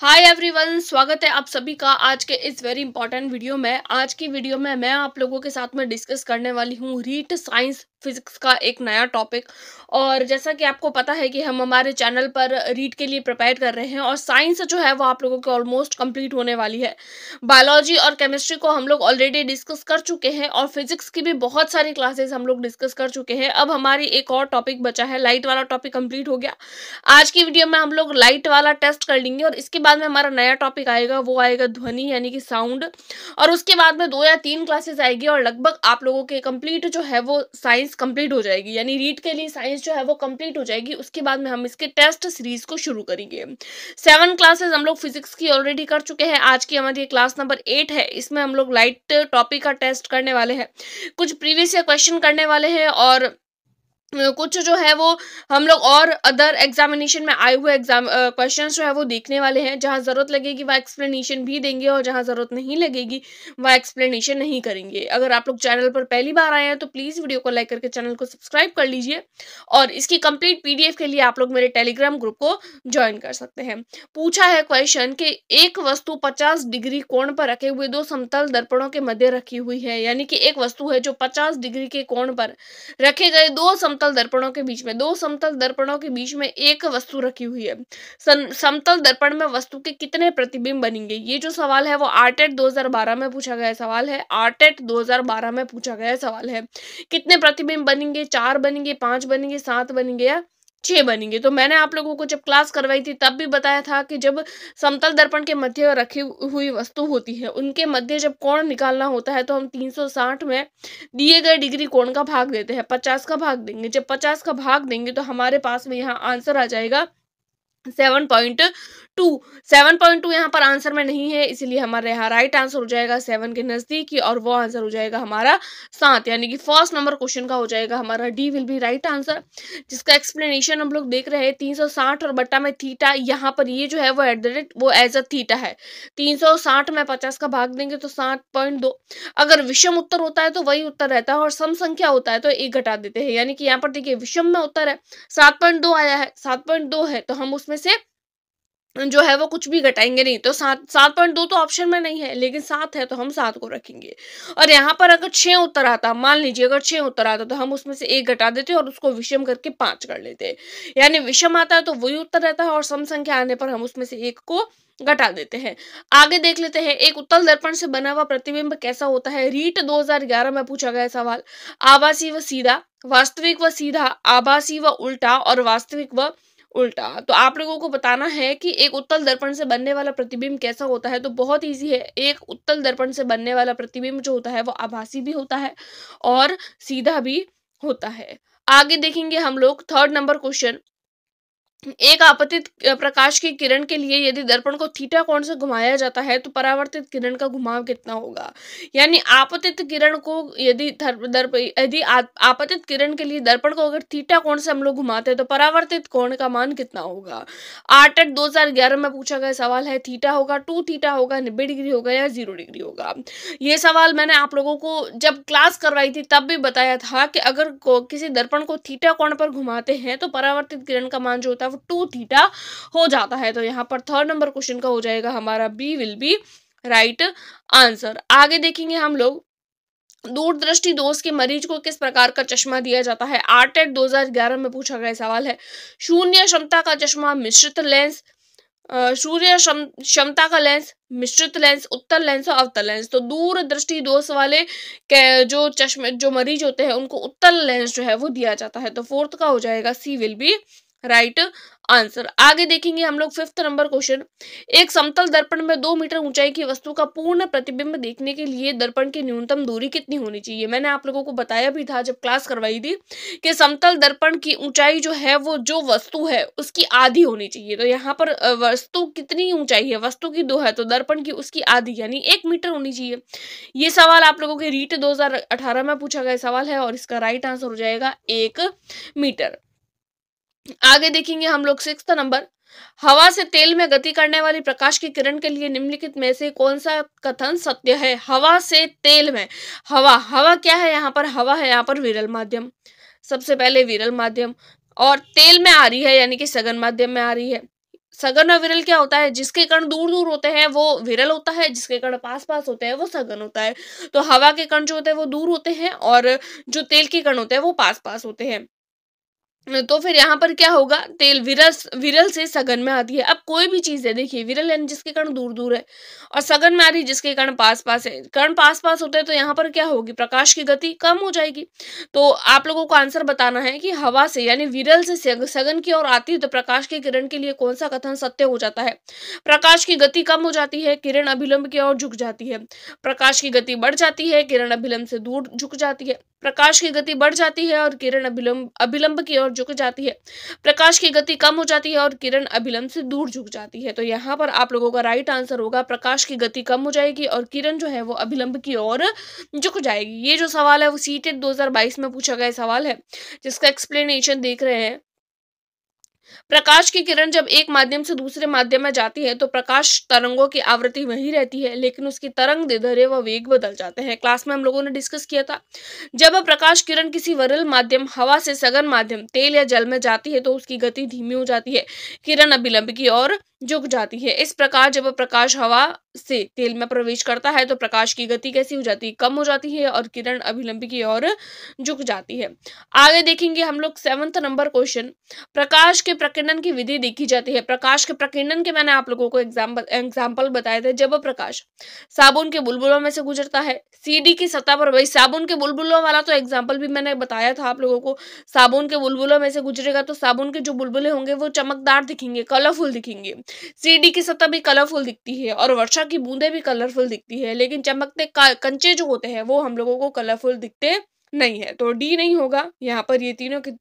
Hi everyone, स्वागत है आप सभी का आज के इस वेरी इंपॉर्टेंट वीडियो में। आज की वीडियो में मैं आप लोगों के साथ में डिस्कस करने वाली हूँ रीट साइंस फिजिक्स का एक नया टॉपिक। और जैसा कि आपको पता है कि हम हमारे चैनल पर रीट के लिए प्रिपेयर कर रहे हैं और साइंस जो है वो आप लोगों की ऑलमोस्ट कंप्लीट होने वाली है। बायोलॉजी और केमिस्ट्री को हम लोग ऑलरेडी डिस्कस कर चुके हैं और फिजिक्स की भी बहुत सारी क्लासेस हम लोग डिस्कस कर चुके हैं। अब हमारी एक और टॉपिक बचा है, लाइट वाला टॉपिक कंप्लीट हो गया। आज की वीडियो में हम लोग लाइट वाला टेस्ट कर लेंगे और इसके बाद में हमारा नया टॉपिक आएगा, वो आएगा ध्वनि यानी कि साउंड। और उसके बाद में 2 या 3 क्लासेस आएगी और लगभग आप लोगों के कंप्लीट जो है वो साइंस कंप्लीट हो जाएगी, यानी रीड के लिए साइंस जो है वो कंप्लीट हो जाएगी। उसके बाद में हम इसके टेस्ट सीरीज को शुरू करेंगे। 7 क्लासेस हम लोग फिजिक्स की ऑलरेडी कर चुके हैं। आज की हमारी क्लास नंबर 8 है। इसमें हम लोग लाइट टॉपिक का टेस्ट करने वाले हैं, कुछ प्रीवियस ईयर क्वेश्चन करने वाले हैं और कुछ जो है वो हम लोग और अदर एग्जामिनेशन में आए हुए एग्जाम क्वेश्चंस जो है वो देखने वाले हैं। जहां जरूरत लगेगी वह एक्सप्लेनेशन भी देंगे और जहां जरूरत नहीं लगेगी वह एक्सप्लेनेशन नहीं करेंगे। अगर आप लोग चैनल पर पहली बार आए हैं तो प्लीज वीडियो को लाइक करके चैनल को सब्सक्राइब कर लीजिए और इसकी कंप्लीट पीडीएफ के लिए आप लोग मेरे टेलीग्राम ग्रुप को ज्वाइन कर सकते हैं। पूछा है क्वेश्चन कि एक वस्तु 50 डिग्री कोण पर रखे हुए 2 समतल दर्पणों के मध्य रखी हुई है, यानी कि एक वस्तु है जो 50 डिग्री के कोण पर रखे गए 2 समतल दर्पणों के बीच में, 2 समतल दर्पणों के बीच में एक वस्तु रखी हुई है। समतल दर्पण में वस्तु के कितने प्रतिबिंब बनेंगे? ये जो सवाल है वो आरटेट 2012 में पूछा गया सवाल है। आरटेट 2012 में पूछा गया सवाल है। कितने प्रतिबिंब बनेंगे? 4 बनेंगे, 5 बनेंगे, 7 बनेंगे या 6 बनेंगे? तो मैंने आप लोगों को जब क्लास करवाई थी तब भी बताया था कि जब समतल दर्पण के मध्य रखी हुई वस्तु होती है उनके मध्य जब कोण निकालना होता है तो हम 360 में दिए गए डिग्री कोण का भाग देते हैं, 50 का भाग देंगे। जब 50 का भाग देंगे तो हमारे पास में यहाँ आंसर आ जाएगा 7.2। 7.2 यहाँ पर आंसर में नहीं है, इसलिए हमारे यहाँ राइट आंसर हो जाएगा 7 के नजदीक ही, और वो आंसर हो जाएगा हमारा 7, यानी कि फर्स्ट नंबर क्वेश्चन का हो जाएगा हमारा D will be right answer. जिसका एक्सप्लेनेशन हम लोग देख रहे हैं 360 और बट्टा में थीटा, यहाँ पर ये जो है वो एट द रेट वो एज अ थीटा है। 360 में 50 का भाग देंगे तो 7.2। अगर विषम उत्तर होता है तो वही उत्तर रहता है और सम संख्या होता है तो 1 घटा देते हैं, यानी कि यहाँ पर देखिए विषम में उत्तर है 7.2 आया है, 7.2 है तो हम उसमें से जो है वो कुछ भी घटाएंगे नहीं। तो 7.2 तो ऑप्शन में नहीं है, लेकिन 7 है तो हम 7 को रखेंगे। और यहाँ पर अगर 6 उत्तर आता, मान लीजिए अगर 6 उत्तर आता तो हम उसमें से 1 घटा देते और उसको विषम करके 5 कर लेते, यानी विषम आता है तो वही उत्तर रहता है और सम संख्या आने पर हम उसमें से 1 को घटा देते हैं। आगे देख लेते हैं, एक उत्तल दर्पण से बना हुआ प्रतिबिंब कैसा होता है? रीट 2011 में पूछा गया सवाल। आभासी व सीधा, वास्तविक व सीधा, आभासी व उल्टा और वास्तविक व उल्टा। तो आप लोगों को बताना है कि एक उत्तल दर्पण से बनने वाला प्रतिबिंब कैसा होता है। तो बहुत इजी है, एक उत्तल दर्पण से बनने वाला प्रतिबिंब जो होता है वो आभासी भी होता है और सीधा भी होता है। आगे देखेंगे हम लोग थर्ड नंबर क्वेश्चन। एक आपतित प्रकाश की किरण के लिए यदि दर्पण को थीटा कोण से घुमाया जाता है तो परावर्तित किरण का घुमाव कितना होगा? यानी आपतित किरण को यदि आपतित किरण के लिए दर्पण को अगर थीटा कोण से हम लोग घुमाते हैं तो परावर्तित कोण का मान कितना होगा? आरटेट 2011 में पूछा गया सवाल है। थीटा होगा, 2 थीटा होगा, 90 डिग्री होगा या 0 डिग्री होगा? ये सवाल मैंने आप लोगों को जब क्लास करवाई थी तब भी बताया था कि अगर किसी दर्पण को थीटा कोण पर घुमाते हैं तो परावर्तित किरण का मान जो होता है वो 2 थीटा हो जाता है। तो यहाँ पर थर्ड नंबर क्वेश्चन का हो जाएगा हमारा B will be right answer. आगे देखेंगे हम लोग, दूरदृष्टि दोष के मरीज को किस प्रकार का चश्मा दिया जाता है? आरटेट 2011 में पूछा गया सवाल है। शून्य क्षमता का चश्मा, मिश्रित लेंस, सूर्य क्षमता का लेंस, मिश्रित लेंस, उत्तल लेंस और अवतल लेंस। तो दूर दृष्टि दोष वाले जो चश्मे जो मरीज होते हैं उनको उत्तल लेंस जो है वो दिया जाता है। तो फोर्थ का हो जाएगा C will be right answer. आगे देखेंगे हम लोग फिफ्थ नंबर क्वेश्चन। एक समतल दर्पण में 2 मीटर ऊंचाई की वस्तु का पूर्ण प्रतिबिंब देखने के लिए दर्पण की न्यूनतम दूरी कितनी होनी चाहिए? मैंने आप लोगों को बताया भी था जब क्लास करवाई थी कि समतल दर्पण की ऊंचाई जो है वो जो वस्तु है उसकी आधी होनी चाहिए। तो यहाँ पर वस्तु कितनी ऊंचाई है? वस्तु की 2 है तो दर्पण की उसकी आधी यानी 1 मीटर होनी चाहिए। ये सवाल आप लोगों के रीट 2018 में पूछा गया सवाल है और इसका राइट आंसर हो जाएगा 1 मीटर। आगे देखेंगे हम लोग सिक्स्थ नंबर। हवा से तेल में गति करने वाली प्रकाश की किरण के लिए निम्नलिखित में से कौन सा कथन सत्य है? हवा से तेल में, हवा क्या है यहाँ पर? हवा है यहाँ पर विरल माध्यम, सबसे पहले विरल माध्यम, और तेल में आ रही है यानी कि सघन माध्यम में आ रही है। सघन अविरल क्या होता है, जिसके कण दूर दूर होते हैं वो विरल होता है, जिसके कण पास पास होते हैं वो सघन होता है। तो हवा के कण जो होते हैं वो दूर होते हैं और जो तेल के कण होते हैं वो पास पास होते हैं। तो फिर यहाँ पर क्या होगा, तेल विरल विरल से सघन में आती है। अब कोई भी चीज है, देखिए विरल यानी जिसके कण दूर दूर है और सघन में आ रही जिसके कण पास पास है। कण पास पास होते हैं तो यहाँ पर क्या होगी, प्रकाश की गति कम हो जाएगी। तो आप लोगों को आंसर बताना है कि हवा से यानी विरल से सघन की ओर आती है तो प्रकाश की किरण के लिए कौन सा कथन सत्य हो जाता है। प्रकाश की गति कम हो जाती है, किरण अभिलंब की ओर झुक जाती है। प्रकाश की गति बढ़ जाती है, किरण अभिलंब से दूर झुक जाती है। प्रकाश की गति बढ़ जाती है और किरण अभिलंब अभिलंब की ओर झुक जाती है। प्रकाश की गति कम हो जाती है और किरण अभिलंब से दूर झुक जाती है। तो यहाँ पर आप लोगों का राइट आंसर होगा, प्रकाश की गति कम हो जाएगी और किरण जो है वो अभिलंब की ओर झुक जाएगी। ये जो सवाल है वो सीटेट 2022 में पूछा गया सवाल है, जिसका एक्सप्लेनेशन देख रहे हैं। प्रकाश की किरण जब एक माध्यम से दूसरे माध्यम में जाती है तो प्रकाश तरंगों की आवृत्ति वही रहती है, लेकिन उसकी तरंग दैर्ध्य व वेग बदल जाते हैं। क्लास में हम लोगों ने डिस्कस किया था, जब प्रकाश किरण किसी विरल माध्यम हवा से सघन माध्यम तेल या जल में जाती है तो उसकी गति धीमी हो जाती है, किरण अभिलंब की ओर झुक जाती है। इस प्रकार जब प्रकाश हवा से तेल में प्रवेश करता है तो प्रकाश की गति कैसी हो जाती है, कम हो जाती है और किरण अभिलंब की ओर झुक जाती है। आगे देखेंगे हम लोग 7th नंबर क्वेश्चन, प्रकाश के प्रकीर्णन की विधि देखी जाती है। प्रकाश के प्रकीर्णन के मैंने आप लोगों को एग्जाम्पल बताए थे। जब प्रकाश साबुन के बुलबुलों में से गुजरता है, सीडी की सतह पर, वही साबुन के बुलबुलों वाला तो एग्जाम्पल भी मैंने बताया था आप लोगों को। साबुन के बुलबुलों में से गुजरेगा तो साबुन के जो बुलबुले होंगे वो चमकदार दिखेंगे, कलरफुल दिखेंगे। सीडी की सतह भी कलरफुल दिखती है और वर्षा की बूंदें भी कलरफुल दिखती है, लेकिन चमकते कंचे जो होते हैं वो हम लोगों को कलरफुल दिखते नहीं है। तो डी नहीं होगा यहाँ पर, ये तीनों के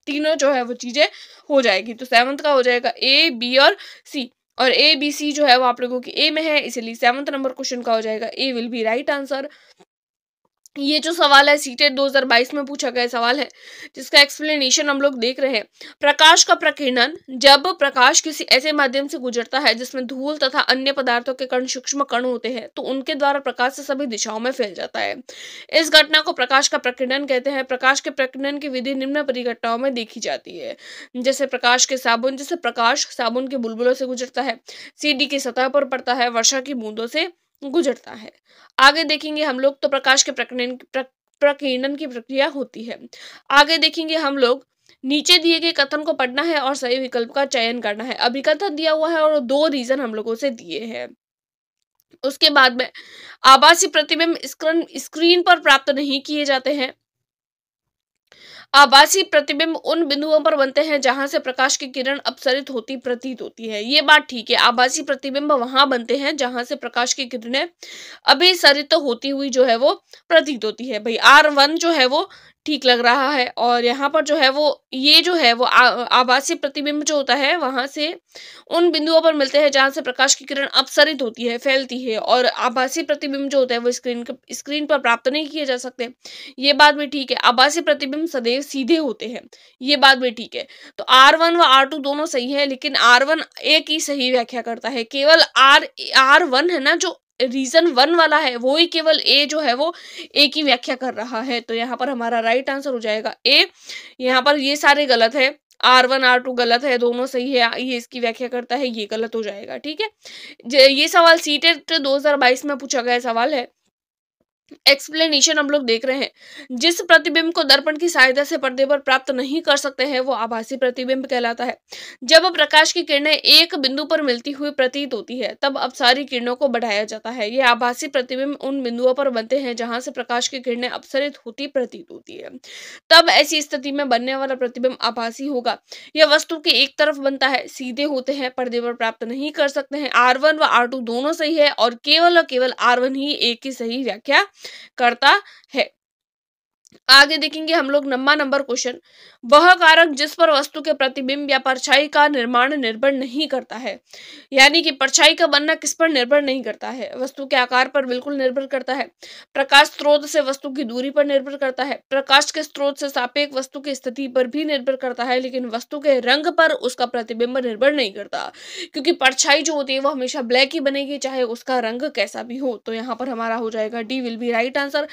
तीनों जो है वो चीजें हो जाएगी। तो 7th का हो जाएगा ए, बी और सी, और ए बी सी जो है वो आप लोगों की ए में है, इसलिए 7th नंबर क्वेश्चन का हो जाएगा ए विल बी राइट आंसर। ये जो सवाल है सीटेट 2022 में पूछा गया सवाल है, जिसका एक्सप्लेनेशन हम लोग देख रहे हैं। प्रकाश का प्रकीर्णन, जब प्रकाश किसी ऐसे माध्यम से गुजरता है जिसमें धूल तथा अन्य पदार्थों के कण सूक्ष्म कण होते हैं तो उनके द्वारा प्रकाश से सभी दिशाओं में फैल जाता है। इस घटना को प्रकाश का प्रकीर्णन कहते हैं। प्रकाश के प्रकीर्णन की विधि निम्न परिघटनाओं में देखी जाती है। जैसे प्रकाश साबुन के बुलबुलों से गुजरता है, सीडी की सतह पर पड़ता है, वर्षा की बूंदों से गुजरता है। आगे देखेंगे हम लोग, तो प्रकाश के प्रकीर्णन की प्रक्रिया होती है। आगे देखेंगे हम लोग, नीचे दिए गए कथन को पढ़ना है और सही विकल्प का चयन करना है। अभिकथन दिया हुआ है और 2 रीजन हम लोगों से दिए हैं। उसके बाद में आभासी प्रतिबिंब स्क्रीन पर प्राप्त नहीं किए जाते हैं। आभासी प्रतिबिंब उन बिंदुओं पर बनते हैं जहां से प्रकाश की किरण अपसरित होती प्रतीत होती है। ये बात ठीक है, आभासी प्रतिबिंब वहां बनते हैं जहां से प्रकाश की किरणें अभिसरित होती हुई जो है वो प्रतीत होती है। भाई R1 जो है वो ठीक लग रहा है, और यहाँ पर जो है वो ये जो है वो आभासी प्रतिबिंब जो होता है वहां से उन बिंदुओं पर मिलते हैं जहां से प्रकाश की किरण अपसरित होती है, फैलती है, और आभासी प्रतिबिंब जो होता है वो स्क्रीन पर प्राप्त नहीं किए जा सकते। ये बात भी ठीक है। आभासी प्रतिबिंब सदैव सीधे होते हैं, ये बात भी ठीक है। तो R1 व R2 दोनों सही है, लेकिन R1 एक ही सही व्याख्या करता है। केवल R1 है ना, जो रीजन 1 वाला है, वो ही केवल ए जो है वो एक ही व्याख्या कर रहा है। तो यहाँ पर हमारा राइट आंसर हो जाएगा ए। यहाँ पर ये सारे गलत है, R1 R2 गलत है, दोनों सही है, ये इसकी व्याख्या करता है, ये गलत हो जाएगा। ठीक है, ये सवाल सीटेट 2022 में पूछा गया सवाल है। एक्सप्लेनेशन हम लोग देख रहे हैं। जिस प्रतिबिंब को दर्पण की सहायता से पर्दे पर प्राप्त नहीं कर सकते हैं वो आभासी प्रतिबिंब कहलाता है। जब प्रकाश की किरणें एक बिंदु पर मिलती हुई प्रतीत होती है तब अपसारी किरणों को बढ़ाया जाता है। ये आभासी प्रतिबिंब उन बिंदुओं पर बनते हैं जहां से प्रकाश की किरणें अपसरित होती प्रतीत होती है, तब ऐसी स्थिति में बनने वाला प्रतिबिंब आभासी होगा। यह वस्तु के एक तरफ बनता है, सीधे होते हैं, पर्दे पर प्राप्त नहीं कर सकते हैं। R1 व R2 दोनों सही है और केवल R1 ही एक की सही व्याख्या करता है। आगे देखेंगे हम लोग नंबर क्वेश्चन, वह कारक जिस पर वस्तु के प्रतिबिंब या परछाई का निर्माण निर्भर नहीं करता है। यानी कि परछाई का बनना किस पर निर्भर नहीं करता है, वस्तु के आकार पर बिल्कुल निर्भर करता है। प्रकाश स्रोत से वस्तु की दूरी पर निर्भर करता है। प्रकाश के स्रोत से सापेक्ष वस्तु की स्थिति पर भी निर्भर करता है, लेकिन वस्तु के रंग पर उसका प्रतिबिंब निर्भर नहीं करता, क्योंकि परछाई जो होती है वो हमेशा ब्लैक ही बनेगी, चाहे उसका रंग कैसा भी हो। तो यहाँ पर हमारा हो जाएगा D will be right answer.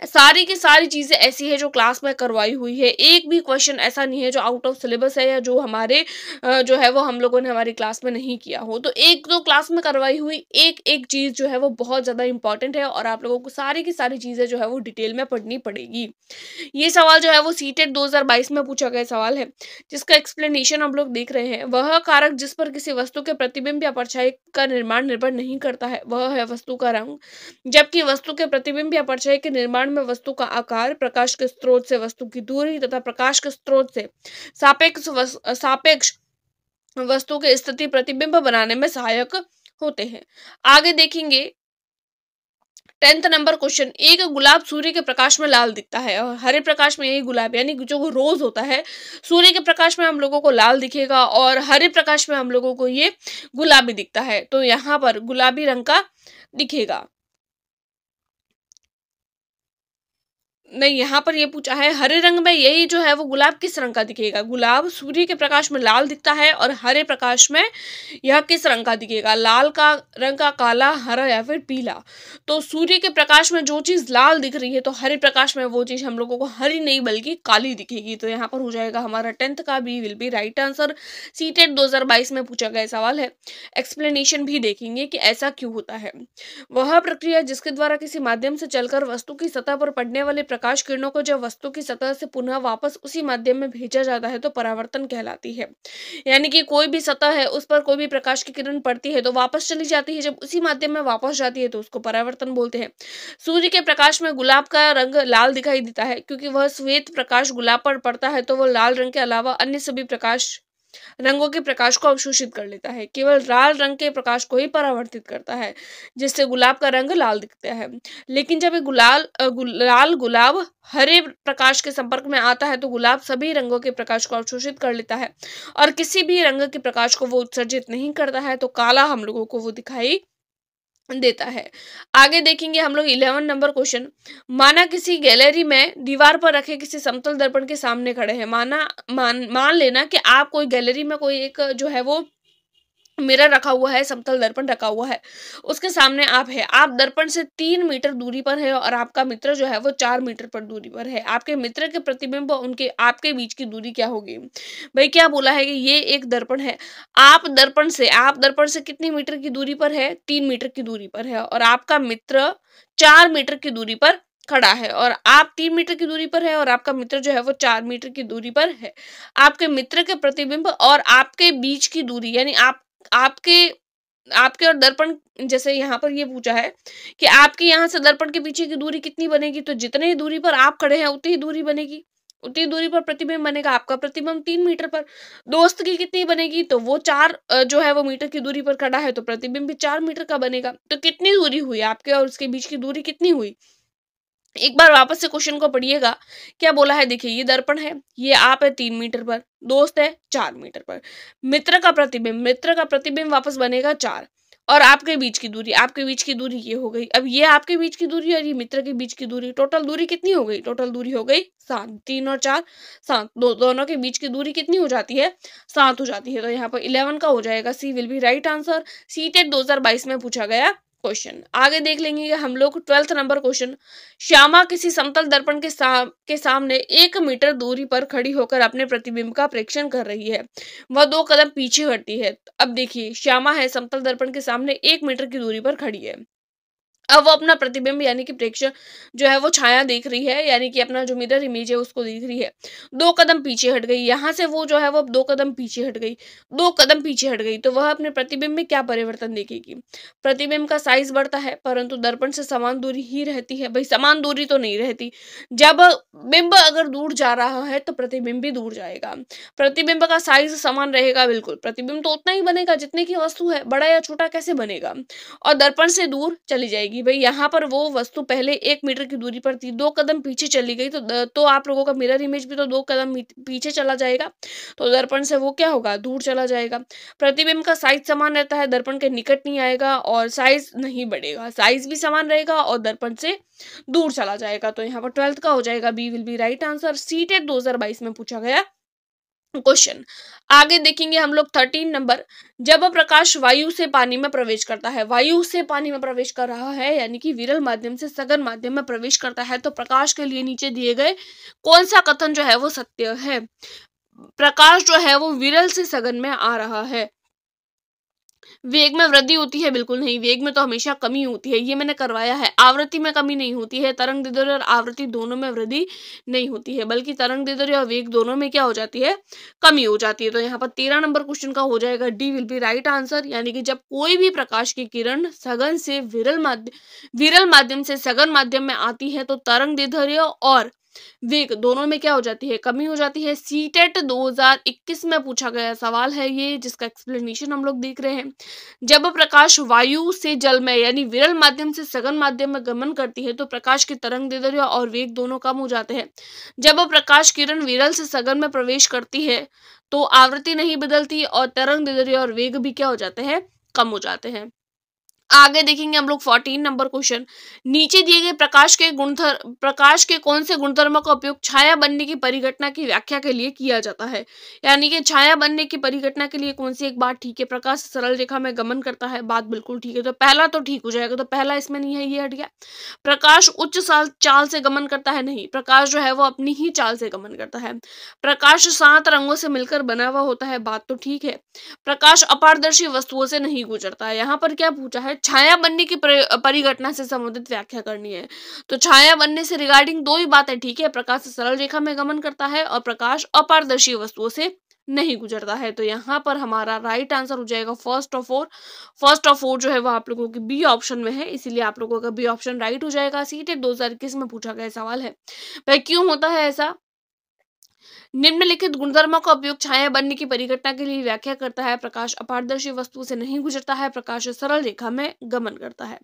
सारी की सारी चीजें ऐसी है जो क्लास में करवाई हुई है, एक भी क्वेश्चन ऐसा नहीं है जो आउट ऑफ सिलेबस है या जो हमारे जो है वो हम लोगों ने हमारी क्लास में नहीं किया हो। तो एक जो क्लास में करवाई हुई एक एक चीज़ जो है वो बहुत ज़्यादा इंपॉर्टेंट है और आप लोगों को सारी की सारी चीज़ें जो है वो डिटेल में पढ़नी पड़ेगी। ये सवाल जो है वो सीटेट 2022 में पूछा गया सवाल है, जिसका एक्सप्लेनेशन हम लोग देख रहे हैं। वह कारक जिस पर किसी वस्तु के प्रतिबिंब या परछाई का निर्माण निर्भर नहीं करता है, वह है वस्तु का रंग। जबकि वस्तु के प्रतिबिंब या परछाई के निर्माण में वस्तु का आकार, प्रकाश के स्रोत से वस्तु की दूरी तथा प्रकाश के स्रोत से सापेक्ष वस्तु की स्थिति प्रतिबिंब बनाने में सहायक होते हैं। आगे देखेंगे 10th नंबर क्वेश्चन। एक गुलाब सूर्य के प्रकाश में लाल दिखता है और हरे प्रकाश में यही गुलाब यानी जो रोज होता है, सूर्य के प्रकाश में हम लोगों को लाल दिखेगा और हरे प्रकाश में हम लोगों को ये गुलाबी दिखता है। तो यहाँ पर गुलाबी रंग का दिखेगा। नहीं, यहाँ पर ये पूछा है हरे रंग में यही जो है वो गुलाब किस रंग का दिखेगा। गुलाब सूर्य के प्रकाश में लाल दिखता है और हरे प्रकाश में यह किस रंग का दिखेगा। लाल का रंग का काला, हरा या फिर पीला। तो सूर्य के प्रकाश में जो चीज लाल दिख रही है तो हरे प्रकाश में वो चीज हम लोगों को हरी नहीं बल्कि काली दिखेगी। तो यहाँ पर हो जाएगा हमारा 10th का B will be right answer. CTET 2022 में पूछा गया सवाल है। एक्सप्लेनेशन भी देखेंगे कि ऐसा क्यों होता है। वह प्रक्रिया जिसके द्वारा किसी माध्यम से चलकर वस्तु की सतह पर पड़ने वाले प्रकाश किरणों को जब वस्तु की सतह से पुनः वापस उसी माध्यम में भेजा जाता है तो परावर्तन कहलाती है। यानी कि कोई भी सतह है उस पर कोई भी प्रकाश की किरण पड़ती है तो वापस चली जाती है, जब उसी माध्यम में वापस जाती है तो उसको परावर्तन बोलते हैं। सूर्य के प्रकाश में गुलाब का रंग लाल दिखाई देता है क्योंकि वह श्वेत प्रकाश गुलाब पर पड़ता है तो वह लाल रंग के अलावा अन्य सभी प्रकाश रंगों के प्रकाश को अवशोषित कर लेता है। केवल लाल रंग के प्रकाश को ही परावर्तित करता है, जिससे गुलाब का रंग लाल दिखता है। लेकिन जब लाल गुलाब हरे प्रकाश के संपर्क में आता है तो गुलाब सभी रंगों के प्रकाश को अवशोषित कर लेता है और किसी भी रंग के प्रकाश को वो उत्सर्जित नहीं करता है। तो काला हम लोगों को वो दिखाई देता है। आगे देखेंगे हम लोग 11 नंबर क्वेश्चन। माना किसी गैलरी में दीवार पर रखे किसी समतल दर्पण के सामने खड़े हैं। मान लेना कि आप कोई गैलरी में कोई एक जो है वो मिरर रखा हुआ है, समतल दर्पण रखा हुआ है, उसके सामने आप है। आप दर्पण से 3 मीटर दूरी पर है और आपका मित्र जो है वो 4 मीटर पर दूरी पर है। आपके मित्र के प्रतिबिंब उनके आपके बीच की दूरी क्या होगी। भाई क्या बोला है कि ये एक दर्पण है, आप दर्पण से कितनी मीटर की दूरी पर है, 3 मीटर की दूरी पर है और आपका मित्र 4 मीटर की दूरी पर खड़ा है और आप 3 मीटर की दूरी पर है और आपका मित्र जो है वो 4 मीटर की दूरी पर है। आपके मित्र के प्रतिबिंब और आपके बीच की दूरी यानी आपके आपके और दर्पण, जैसे यहाँ पर ये पूछा है कि आपके यहाँ से दर्पण के पीछे की दूरी कितनी बनेगी, तो जितनी ही दूरी पर आप खड़े हैं उतनी ही दूरी बनेगी, उतनी दूरी पर प्रतिबिंब बनेगा। आपका प्रतिबिंब 3 मीटर पर, दोस्त की कितनी बनेगी, तो वो 4 जो है वो मीटर की दूरी पर खड़ा है तो प्रतिबिंब भी 4 मीटर का बनेगा। तो कितनी दूरी हुई आपके और उसके बीच की दूरी कितनी हुई। एक बार वापस से क्वेश्चन को पढ़िएगा। क्या बोला है, देखिए ये दर्पण है, ये आप है 3 मीटर पर, दोस्त है 4 मीटर पर, मित्र का प्रतिबिंब वापस बनेगा 4 और आपके बीच की दूरी ये हो गई। अब ये आपके बीच की दूरी और ये मित्र के बीच की दूरी, टोटल दूरी कितनी हो गई, टोटल दूरी हो गई 7। 3 और 4 7, दोनों के बीच की दूरी कितनी हो जाती है, 7 हो जाती है। तो यहाँ पर 11 का हो जाएगा, C will be right answer. CTET 2022 में पूछा गया क्वेश्चन। आगे देख लेंगे हम लोग 12th नंबर क्वेश्चन। श्यामा किसी समतल दर्पण के सामने 1 मीटर दूरी पर खड़ी होकर अपने प्रतिबिंब का प्रेक्षण कर रही है। वह 2 कदम पीछे हटती है। अब देखिए श्यामा है, समतल दर्पण के सामने 1 मीटर की दूरी पर खड़ी है। अब वो अपना प्रतिबिंब यानी कि प्रेक्षण जो है वो छाया देख रही है, यानी कि अपना जो मिरर इमेज है उसको देख रही है। 2 कदम पीछे हट गई, यहाँ से वो जो है वो 2 कदम पीछे हट गई, 2 कदम पीछे हट गई, तो वह अपने प्रतिबिंब में क्या परिवर्तन देखेगी। प्रतिबिंब का साइज बढ़ता है परंतु दर्पण से समान दूरी ही रहती है। भाई समान दूरी तो नहीं रहती, जब बिंब अगर दूर जा रहा है तो प्रतिबिंब भी दूर जाएगा। प्रतिबिंब का साइज समान रहेगा, बिल्कुल प्रतिबिंब तो उतना ही बनेगा जितने की वस्तु है, बड़ा या छोटा कैसे बनेगा, और दर्पण से दूर चली जाएगी। भाई यहाँ पर वो वस्तु पहले 1 मीटर की दूरी पर थी, 2 कदम पीछे चली गई, तो आप लोगों का मिरर इमेज भी तो 2 कदम पीछे चला जाएगा, तो दर्पण से वो क्या होगा, दूर चला जाएगा। प्रतिबिंब का साइज समान रहता है, दर्पण के निकट नहीं आएगा और साइज नहीं बढ़ेगा, साइज भी समान रहेगा और दर्पण से दूर चला जाएगा। तो यहाँ पर 12th का हो जाएगा, B will be right answer. CTET 2022 में पूछा गया क्वेश्चन आगे देखेंगे हम लोग 13 नंबर। जब प्रकाश वायु से पानी में प्रवेश करता है, वायु से पानी में प्रवेश कर रहा है यानी कि विरल माध्यम से सघन माध्यम में प्रवेश करता है, तो प्रकाश के लिए नीचे दिए गए कौन सा कथन जो है वो सत्य है? प्रकाश जो है वो विरल से सघन में आ रहा है। वेग में वृद्धि होती है? बिल्कुल नहीं, वेग में तो हमेशा कमी होती है, ये मैंने करवाया है। आवृत्ति में कमी नहीं होती है, तरंग दैर्ध्य और आवृत्ति दोनों में वृद्धि नहीं होती है, बल्कि तरंग दैर्ध्य और वेग दोनों में क्या हो जाती है? कमी हो जाती है। तो यहाँ पर 13 नंबर क्वेश्चन का हो जाएगा D will be right answer, यानी कि जब कोई भी प्रकाश की किरण सघन से विरल माध्यम से सघन माध्यम में आती है तो तरंग दैर्ध्य और वेग दोनों में क्या हो जाती है? कमी हो जाती है। सीटेट 2021 में पूछा गया सवाल है ये, जिसका एक्सप्लेनेशन हम लोग देख रहे हैं। जब प्रकाश वायु से जल में यानी विरल माध्यम से सघन माध्यम में गमन करती है तो प्रकाश की तरंग दैर्ध्य और वेग दोनों कम हो जाते हैं। जब प्रकाश किरण विरल से सघन में प्रवेश करती है तो आवृत्ति नहीं बदलती और तरंग दैर्ध्य और वेग भी क्या हो जाते हैं? कम हो जाते हैं। आगे देखेंगे हम लोग 14 नंबर क्वेश्चन। नीचे दिए गए प्रकाश के कौन से गुणधर्मों का उपयोग छाया बनने की परिघटना की व्याख्या के लिए किया जाता है? यानी कि छाया बनने की परिघटना के लिए कौन सी एक बात ठीक है? प्रकाश सरल रेखा में गमन करता है, बात बिल्कुल ठीक है, तो पहला तो ठीक हो जाएगा, तो पहला इसमें नहीं है, ये हट गया। प्रकाश उच्च चाल से गमन करता है? नहीं, प्रकाश जो है वो अपनी ही चाल से गमन करता है। प्रकाश 7 रंगों से मिलकर बना हुआ होता है, बात तो ठीक है। प्रकाश अपारदर्शी वस्तुओं से नहीं गुजरता है। यहाँ पर क्या पूछा है? छाया बनने की परिघटना से संबंधित व्याख्या करनी है। तो छाया बनने से रिगार्डिंग दो ही बातें ठीक है, प्रकाश सरल रेखा में गमन करता है और प्रकाश अपारदर्शी वस्तुओं से नहीं गुजरता है। तो यहाँ पर हमारा राइट आंसर हो जाएगा फर्स्ट ऑफ फोर जो है वो आप लोगों के बी ऑप्शन में है, इसीलिए आप लोगों का बी ऑप्शन राइट हो जाएगा। सीटेट 2021 में पूछा गया सवाल है। भाई क्यों होता है ऐसा? निम्नलिखित गुणधर्मों का उपयोग छाया बनने की परिघटना के लिए व्याख्या करता है। प्रकाश अपारदर्शी वस्तु से नहीं गुजरता है, प्रकाश सरल रेखा में गमन करता है।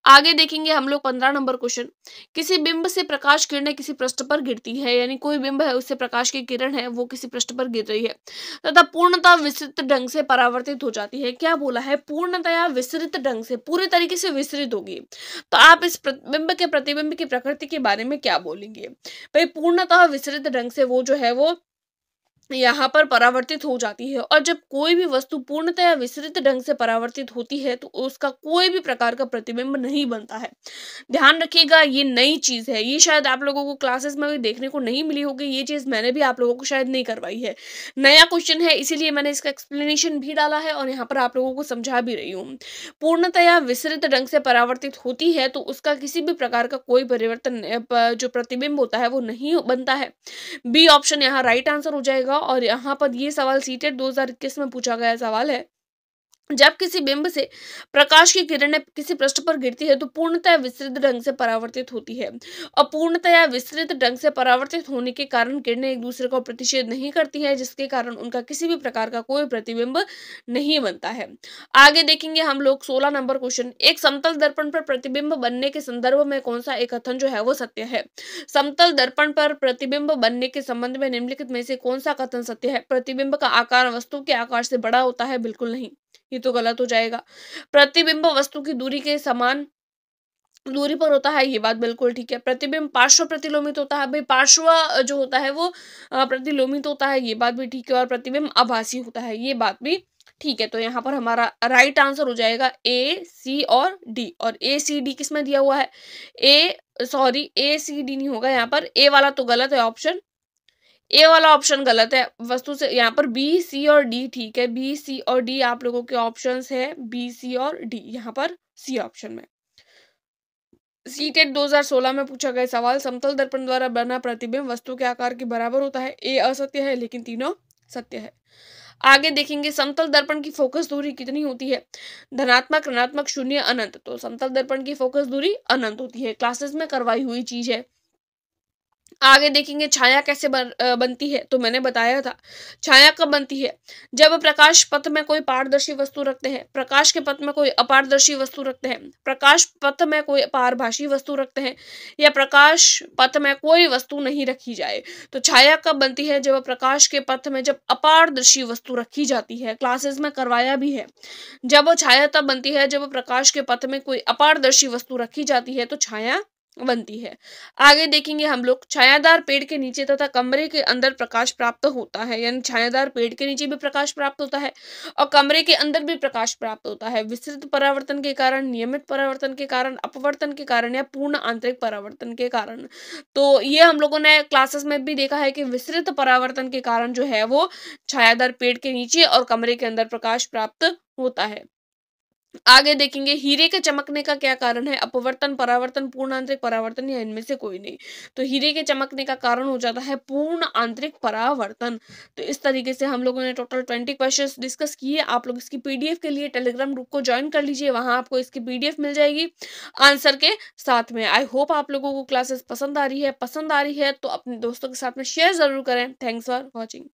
आगे देखेंगे हम लोग 15 नंबर क्वेश्चन। किसी बिंब से प्रकाश किरणें किसी पृष्ठ पर गिरती है, यानी कोई बिंब है उससे प्रकाश की किरण है वो किसी पृष्ठ पर गिर रही है तथा पूर्णतः विस्तृत ढंग से परावर्तित हो जाती है। क्या बोला है? पूर्णतया विस्तृत ढंग से, पूरे तरीके से विस्तृत होगी। तो आप इस बिंब के प्रतिबिंब की प्रकृति के बारे में क्या बोलेंगे? भाई पूर्णतः विस्तृत ढंग से वो जो है वो यहाँ पर परावर्तित हो जाती है, और जब कोई भी वस्तु पूर्णतया विस्तृत ढंग से परावर्तित होती है तो उसका कोई भी प्रकार का प्रतिबिंब नहीं बनता है। ध्यान रखिएगा, ये नई चीज है, ये शायद आप लोगों को क्लासेस में भी देखने को नहीं मिली होगी, ये चीज मैंने भी आप लोगों को शायद नहीं करवाई है, नया क्वेश्चन है, इसीलिए मैंने इसका एक्सप्लेनेशन भी डाला है और यहाँ पर आप लोगों को समझा भी रही हूँ। पूर्णतया विस्तृत ढंग से परावर्तित होती है तो उसका किसी भी प्रकार का कोई परिवर्तन जो प्रतिबिंब होता है वो नहीं बनता है। बी ऑप्शन यहाँ राइट आंसर हो जाएगा। और यहाँ पर ये सवाल सीटेट 2021 में पूछा गया सवाल है। जब किसी बिंब से प्रकाश की किरणें किसी पृष्ठ पर गिरती है तो पूर्णतः विस्तृत ढंग से परावर्तित होती है, और पूर्णतः विस्तृत ढंग से परावर्तित होने के कारण किरणें एक दूसरे को प्रतिच्छेद नहीं करती है, जिसके कारण उनका किसी भी प्रकार का कोई प्रतिबिंब नहीं बनता है। आगे देखेंगे हम लोग 16 नंबर क्वेश्चन। एक समतल दर्पण पर प्रतिबिंब बनने के संदर्भ में कौन सा एक कथन जो है वो सत्य है? समतल दर्पण पर प्रतिबिंब बनने के संबंध में निम्नलिखित में से कौन सा कथन सत्य है? प्रतिबिंब का आकार वस्तु के आकार से बड़ा होता है? बिल्कुल नहीं, ये तो गलत हो जाएगा। प्रतिबिंब वस्तु की दूरी के समान दूरी पर होता है, ये बात बिल्कुल ठीक है। प्रतिबिंब पार्श्व प्रतिलोमित होता है, भाई पार्श्व जो होता है वो प्रतिलोमित होता है, ये बात भी ठीक है। और प्रतिबिंब आभासी होता है, ये बात भी ठीक है। तो यहाँ पर हमारा राइट आंसर हो जाएगा ए, सी और डी। और ए सी डी किसमें दिया हुआ है? ए सी डी नहीं होगा, यहाँ पर ए वाला तो गलत है ऑप्शन, ए वाला ऑप्शन गलत है वस्तु से। यहाँ पर बी, सी और डी ठीक है, बी, सी और डी आप लोगों के ऑप्शंस है, बी, सी और डी, यहाँ पर सी ऑप्शन में। सीटेट 2016 में पूछा गया सवाल, समतल दर्पण द्वारा बना प्रतिबिंब वस्तु के आकार के बराबर होता है। ए असत्य है लेकिन तीनों सत्य है। आगे देखेंगे समतल दर्पण की फोकस दूरी कितनी होती है? धनात्मक, ऋणात्मक, शून्य, अनंत। तो समतल दर्पण की फोकस दूरी अनंत होती है, क्लासेस में करवाई हुई चीज है। आगे देखेंगे छाया कैसे बनती है, तो मैंने बताया था छाया कब बनती है? जब प्रकाश पथ में कोई पारदर्शी वस्तु रखते हैं, प्रकाश के पथ में कोई अपारदर्शी वस्तु रखते हैं, प्रकाश पथ में कोई पारभासी वस्तु रखते हैं, या प्रकाश पथ में कोई वस्तु नहीं रखी जाए। तो छाया कब बनती है? जब प्रकाश के पथ में जब अपारदर्शी वस्तु रखी जाती है, क्लासेस में करवाया भी है। जब छाया तब बनती है जब प्रकाश के पथ में कोई अपारदर्शी वस्तु रखी जाती है, तो छाया बनती है। आगे देखेंगे हम लोग, छायादार पेड़ के नीचे तथा कमरे के अंदर प्रकाश प्राप्त होता है, यानी छायादार पेड़ के नीचे भी प्रकाश प्राप्त होता है और कमरे के अंदर भी प्रकाश प्राप्त होता है। विस्तृत परावर्तन के कारण, नियमित परावर्तन के कारण, अपवर्तन के कारण या पूर्ण आंतरिक परावर्तन के कारण। तो ये हम लोगों ने क्लासेस में भी देखा है कि विस्तृत परावर्तन के कारण जो है वो छायादार पेड़ के नीचे और कमरे के अंदर प्रकाश प्राप्त होता है। आगे देखेंगे, हीरे के चमकने का क्या कारण है? अपवर्तन, परावर्तन, पूर्ण आंतरिक परावर्तन या इनमें से कोई नहीं। तो हीरे के चमकने का कारण हो जाता है पूर्ण आंतरिक परावर्तन। तो इस तरीके से हम लोगों ने टोटल 20 क्वेश्चंस डिस्कस किए। आप लोग इसकी पीडीएफ के लिए टेलीग्राम ग्रुप को ज्वाइन कर लीजिए, वहां आपको इसकी पीडीएफ मिल जाएगी आंसर के साथ में। आई होप आप लोगों को क्लासेस पसंद आ रही है। तो अपने दोस्तों के साथ में शेयर जरूर करें। Thanks for watching.